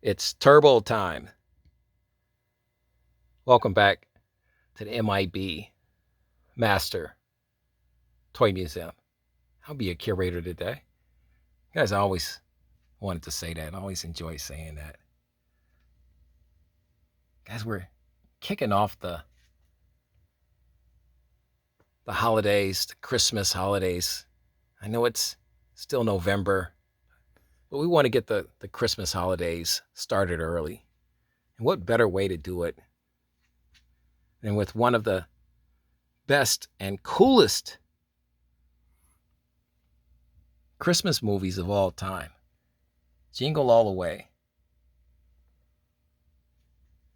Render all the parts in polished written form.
It's turbo time. Welcome back to the M.I.B. Master Toy Museum. I'll be a curator today. Guys, I always wanted to say that. I always enjoy saying that. Guys, we're kicking off the holidays, the Christmas holidays. I know it's still November, but we want to get the Christmas holidays started early. And what better way to do it than with one of the best and coolest Christmas movies of all time, Jingle All the Way,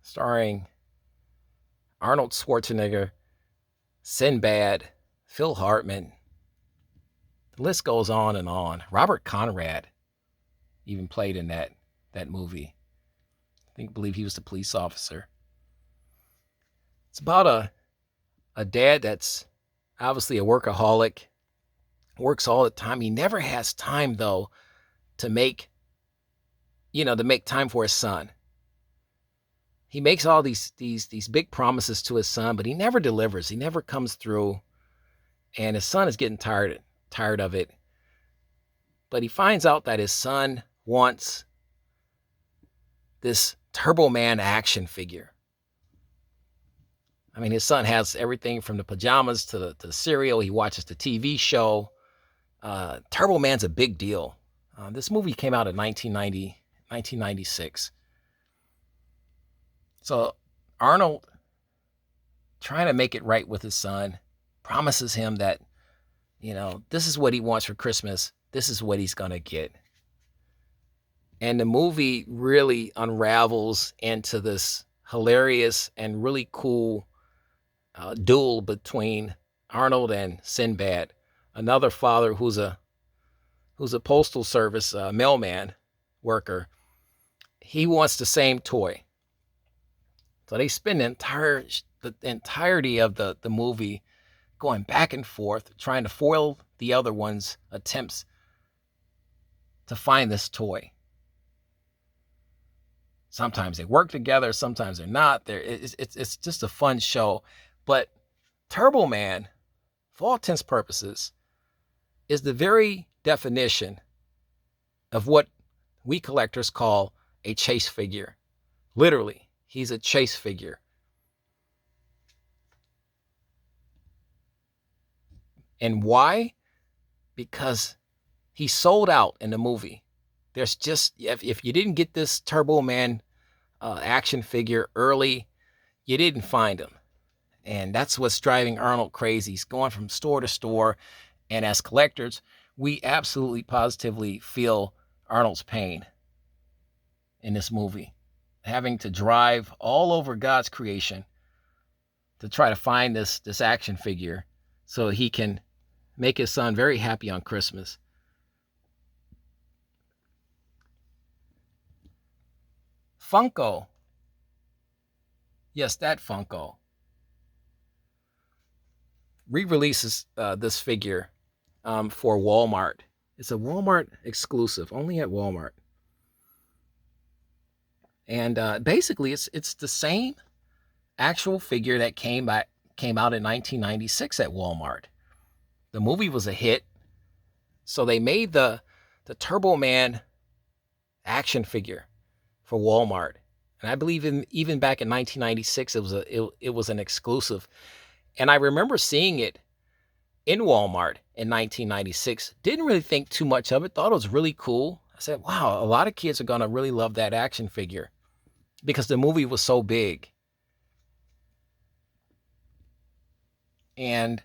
starring Arnold Schwarzenegger, Sinbad, Phil Hartman. The list goes on and on. Robert Conrad even played in that movie. Believe he was the police officer. It's about a dad that's obviously a workaholic, works all the time. He never has time though to make time for his son. He makes all these big promises to his son, but he never delivers. He never comes through, and his son is getting tired of it. But he finds out that his son wants this Turbo Man action figure. I mean, his son has everything from the pajamas to the cereal. He watches the TV show. Turbo Man's a big deal. This movie came out in 1996. So Arnold, trying to make it right with his son, promises him that, this is what he wants for Christmas. This is what he's going to get. And the movie really unravels into this hilarious and really cool duel between Arnold and Sinbad, another father who's a postal service mailman worker. He wants the same toy. So they spend the entirety of the movie going back and forth, trying to foil the other one's attempts to find this toy. Sometimes they work together, sometimes they're not. It's just a fun show. But Turbo Man, for all intents and purposes, is the very definition of what we collectors call a chase figure. Literally, he's a chase figure. And why? Because he sold out in the movie. There's just, if you didn't get this Turbo Man action figure early, you didn't find him. And that's what's driving Arnold crazy. He's going from store to store. And as collectors, we absolutely positively feel Arnold's pain in this movie, having to drive all over God's creation to try to find this action figure so he can make his son very happy on Christmas. Funko. Yes, that Funko re-releases this figure for Walmart. It's a Walmart exclusive, only at Walmart. And basically, it's the same actual figure that came out in 1996 at Walmart. The movie was a hit, so they made the Turbo Man action figure for Walmart. And I believe even back in 1996, it was an exclusive. And I remember seeing it in Walmart in 1996. Didn't really think too much of it. Thought it was really cool. I said, wow, a lot of kids are going to really love that action figure because the movie was so big. And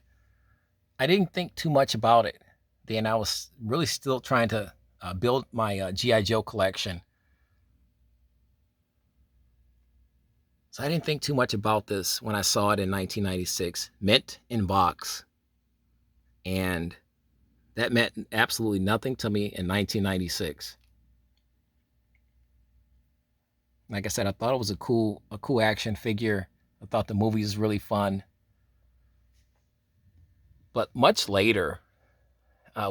I didn't think too much about it. Then I was really still trying to build my G.I. Joe collection. So I didn't think too much about this when I saw it in 1996. Mint in box. And that meant absolutely nothing to me in 1996. Like I said, I thought it was a cool action figure. I thought the movie was really fun. But much later,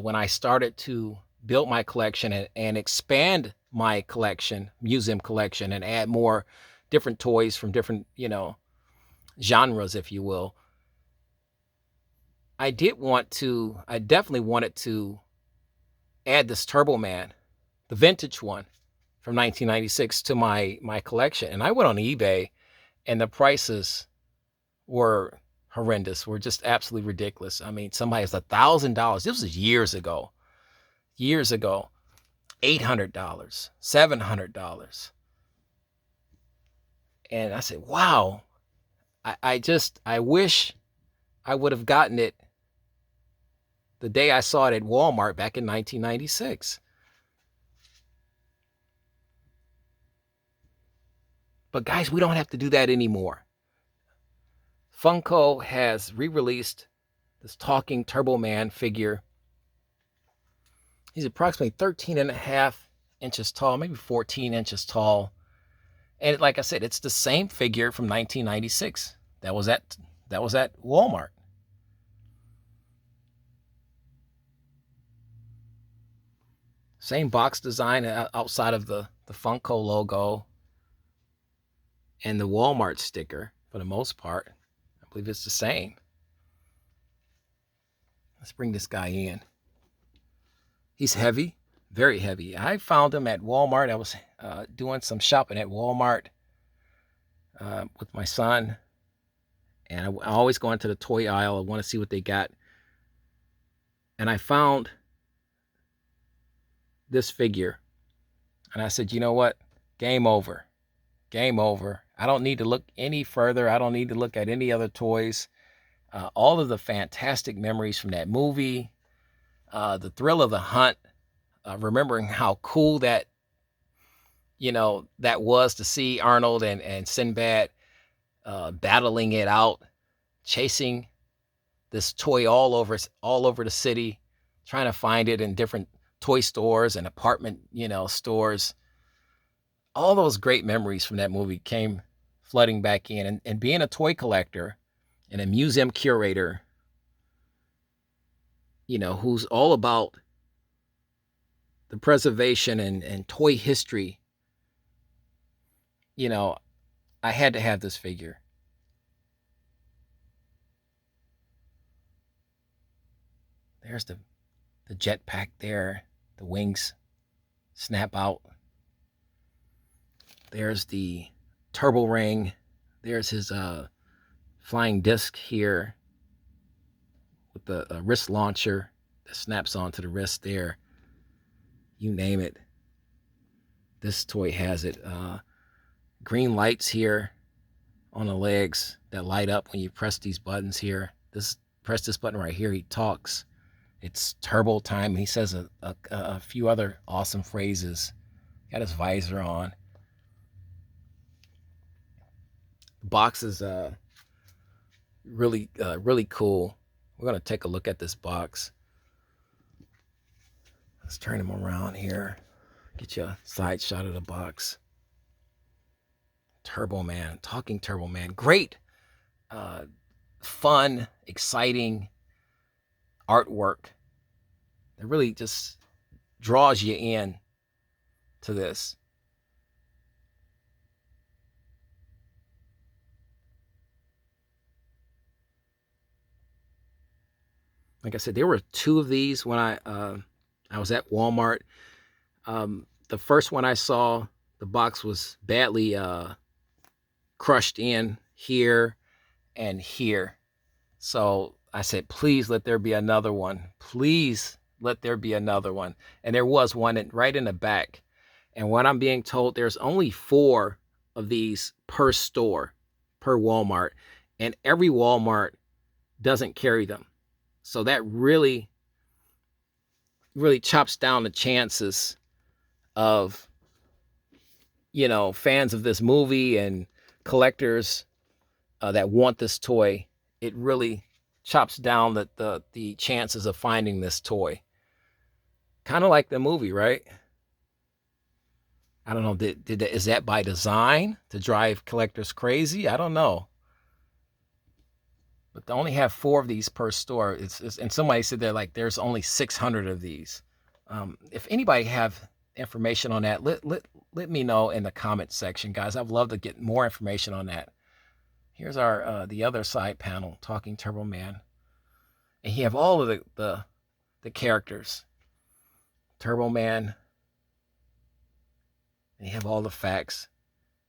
when I started to build my collection and expand my collection, museum collection, and add more different toys from different, genres, if you will. I definitely wanted to add this Turbo Man, the vintage one from 1996, to my collection. And I went on eBay, and the prices were horrendous, were just absolutely ridiculous. I mean, somebody has $1,000. This was years ago, $800, $700. And I said, wow, I wish I would have gotten it the day I saw it at Walmart back in 1996. But guys, we don't have to do that anymore. Funko has re-released this talking Turbo Man figure. He's approximately 13 and a half inches tall, maybe 14 inches tall. And like I said, it's the same figure from 1996 that was at Walmart. Same box design outside of the Funko logo and the Walmart sticker for the most part. I believe it's the same. Let's bring this guy in. He's heavy, very heavy. I found him at Walmart. I was doing some shopping at Walmart with my son. And I always go into the toy aisle. I want to see what they got. And I found this figure. And I said, you know what? Game over. Game over. I don't need to look any further. I don't need to look at any other toys. All of the fantastic memories from that movie, the thrill of the hunt, remembering how cool that was to see Arnold and Sinbad battling it out, chasing this toy all over the city, trying to find it in different toy stores and apartment stores. All those great memories from that movie came flooding back in, and being a toy collector and a museum curator, who's all about the preservation and toy history, I had to have this figure. There's the jetpack there. The wings snap out. There's the turbo ring. There's his flying disc here with the wrist launcher that snaps onto the wrist there. You name it. This toy has it. Green lights here on the legs that light up when you press these buttons here. Press this button right here. He talks. It's turbo time. He says a few other awesome phrases. Got his visor on. The box is really cool. We're gonna take a look at this box. Let's turn him around here. Get you a side shot of the box. Turbo Man, talking Turbo Man. Great, fun, exciting artwork that really just draws you in to this. Like I said, there were two of these when I was at Walmart. The first one I saw, the box was badly crushed in here and here. So I said, please let there be another one. Please let there be another one. And there was one right in the back. And what I'm being told, there's only 4 of these per store, per Walmart. And every Walmart doesn't carry them. So that really chops down the chances of, fans of this movie and collectors that want this toy. It really chops down the chances of finding this toy. Kind of like the movie, right? I don't know. Is that by design to drive collectors crazy? I don't know. But they only have 4 of these per store. And somebody said there's only 600 of these. If anybody have information on that, let me know in the comment section, guys. I'd love to get more information on that. Here's our the other side panel, Talking Turbo Man, and you have all of the characters, Turbo Man, and you have all the facts.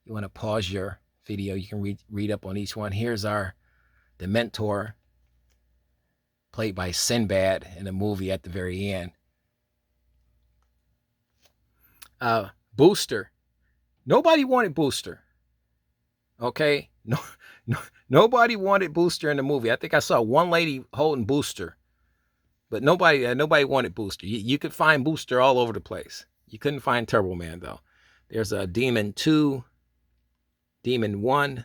You want to pause your video, you can read up on each one. Here's the mentor, played by Sinbad in the movie at the very end. Booster. Nobody wanted Booster. Okay? Nobody wanted Booster in the movie. I think I saw one lady holding Booster, but nobody wanted Booster. You could find Booster all over the place. You couldn't find Turbo Man, though. There's a Demon 2, Demon 1,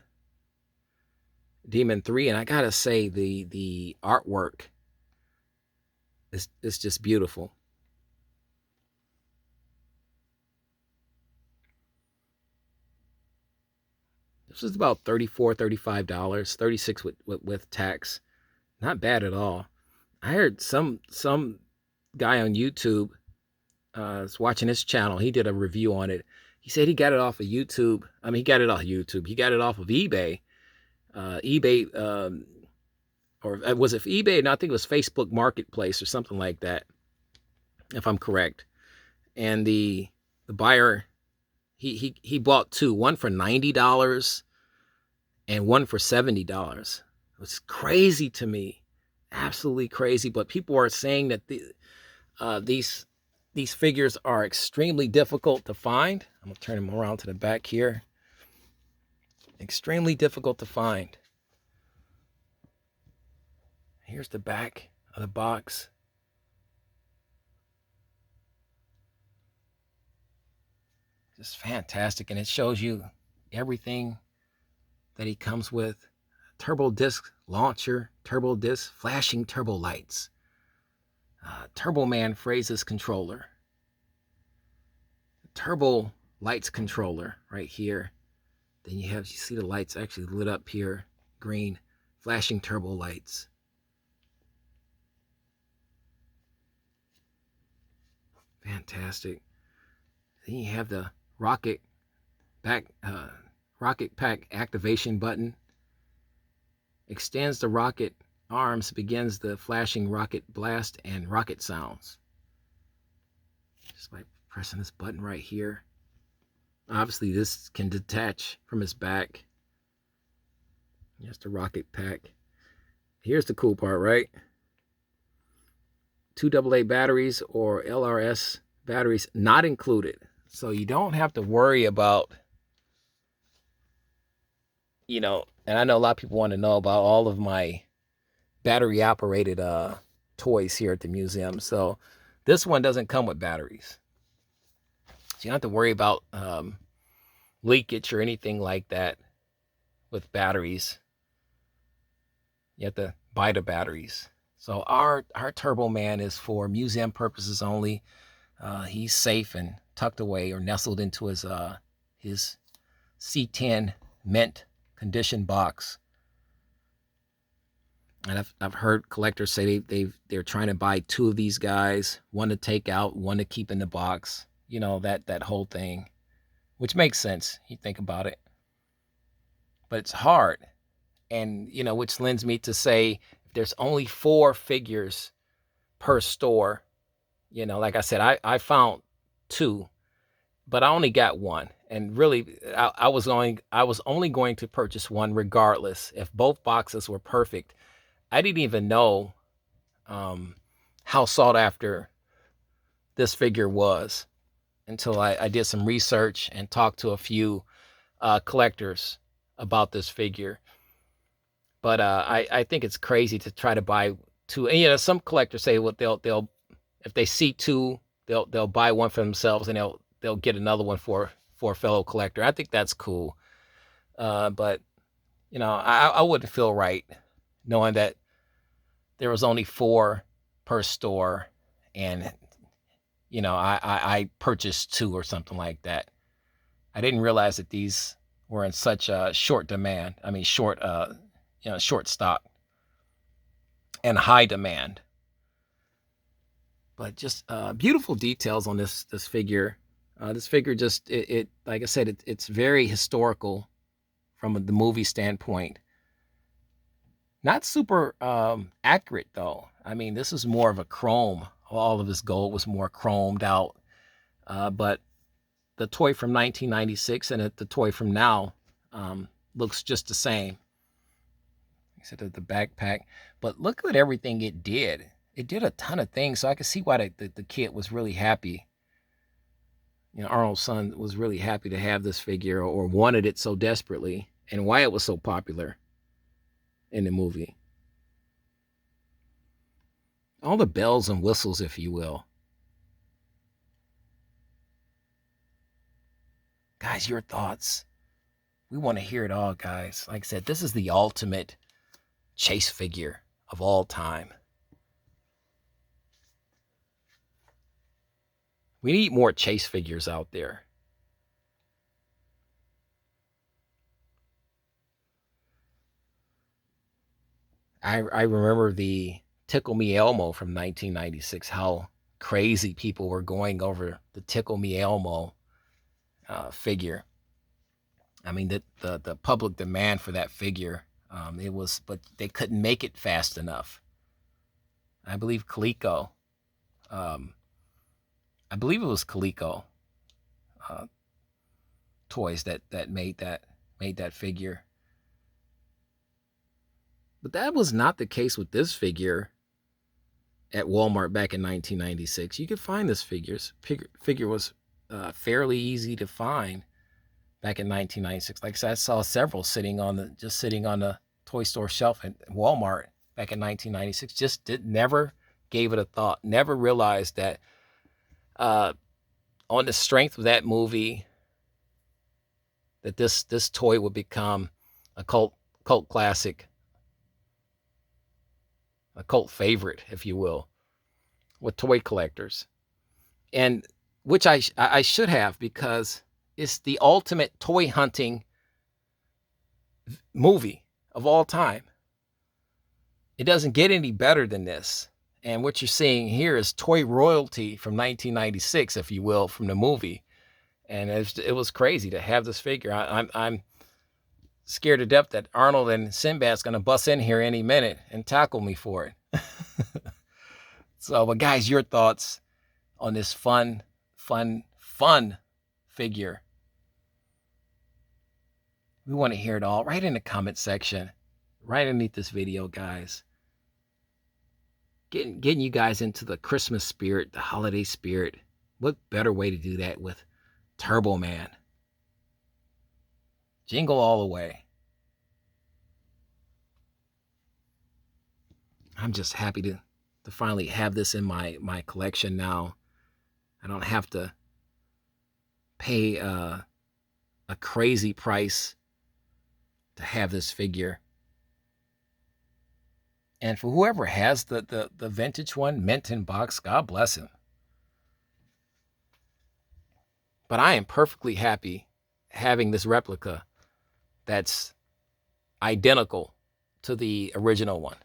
Demon 3, and I gotta say the artwork is just beautiful. This is about $34, $35, $36 with tax. Not bad at all. I heard some guy on YouTube was watching his channel. He did a review on it. He said he got it off of YouTube. I mean, he got it off YouTube. He got it off of eBay. Or was it eBay? No, I think it was Facebook Marketplace or something like that, if I'm correct. And the buyer, he bought two, one for $90 and one for $70. It's crazy to me, absolutely crazy. But people are saying that these figures are extremely difficult to find. I'm gonna turn them around to the back here. Extremely difficult to find. Here's the back of the box. Just fantastic, and it shows you everything that he comes with. Turbo disc launcher, turbo disc, flashing turbo lights, Turbo Man phrases controller, turbo lights controller right here. Then you see the lights actually lit up here, green, flashing turbo lights. Fantastic. Then you have the rocket pack activation button. Extends the rocket arms, begins the flashing rocket blast and rocket sounds. Just by pressing this button right here. Obviously, this can detach from his back. Here's the rocket pack. Here's the cool part, right? 2 AA batteries or LRS batteries not included. So you don't have to worry about, and I know a lot of people want to know about all of my battery operated toys here at the museum. So this one doesn't come with batteries. So you don't have to worry about leakage or anything like that with batteries. You have to buy the batteries. So our Turbo Man is for museum purposes only. He's safe and tucked away or nestled into his C10 mint condition box. And I've heard collectors say they're trying to buy two of these guys, one to take out, one to keep in the box. That whole thing, which makes sense. You think about it, but it's hard, and which lends me to say if there's only 4 figures per store, like I said, I found 2, but I only got 1, and really I was only going to purchase 1 regardless if both boxes were perfect. I didn't even know how sought after this figure was until I did some research and talked to a few collectors about this figure. But I think it's crazy to try to buy 2. And some collectors say, well, they'll if they see 2, they'll buy 1 for themselves and they'll get another one for a fellow collector. I think that's cool. But I wouldn't feel right knowing that there was only 4 per store, and I purchased 2 or something like that. I didn't realize that these were in such a short demand. I mean, short stock and high demand. But just beautiful details on this figure. This figure just it like I said, it's very historical from the movie standpoint. Not super accurate though. I mean, this is more of a chrome. All of his gold was more chromed out. But the toy from 1996 and the toy from now looks just the same. Except the backpack. But look at everything it did. It did a ton of things. So I can see why the kid was really happy. You know, Arnold's son was really happy to have this figure or wanted it so desperately, and why it was so popular in the movie. All the bells and whistles, if you will. Guys, your thoughts. We want to hear it all, guys. Like I said, this is the ultimate chase figure of all time. We need more chase figures out there. I remember the Tickle Me Elmo from 1996, how crazy people were going over the Tickle Me Elmo figure. I mean, the public demand for that figure, it was, but they couldn't make it fast enough. I believe Coleco, um, I believe it was Coleco uh, toys that made that figure. But that was not the case with this figure at Walmart back in 1996. You could find this figure was fairly easy to find back in 1996. Like I said, I saw several sitting on the toy store shelf at Walmart back in 1996. Just never gave it a thought. Never realized that uh, on the strength of that movie, that this toy would become a cult classic, a cult favorite, if you will, with toy collectors. And which I should have, because it's the ultimate toy hunting movie of all time. It doesn't get any better than this. And what you're seeing here is toy royalty from 1996, if you will, from the movie. And it was crazy to have this figure. I'm scared to death that Arnold and Sinbad's going to bust in here any minute and tackle me for it. So, but guys, your thoughts on this fun figure? We want to hear it all. Right in the comment section, right underneath this video, guys. Getting you guys into the Christmas spirit, the holiday spirit. What better way to do that with Turbo Man? Jingle all the way. I'm just happy to finally have this in my collection now. I don't have to pay a crazy price to have this figure. And for whoever has the vintage one, mint in box, God bless him. But I am perfectly happy having this replica that's identical to the original one.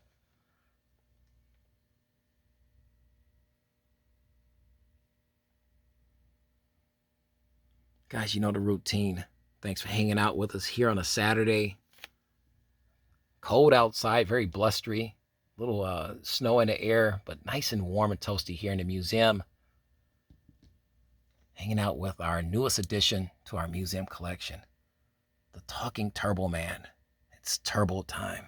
Guys, you know the routine. Thanks for hanging out with us here on a Saturday. Cold outside, very blustery. Little snow in the air, but nice and warm and toasty here in the museum. Hanging out with our newest addition to our museum collection, the Talking Turbo Man. It's turbo time.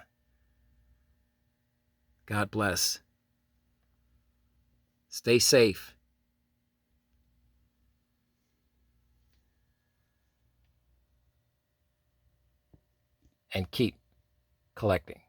God bless. Stay safe. And keep collecting.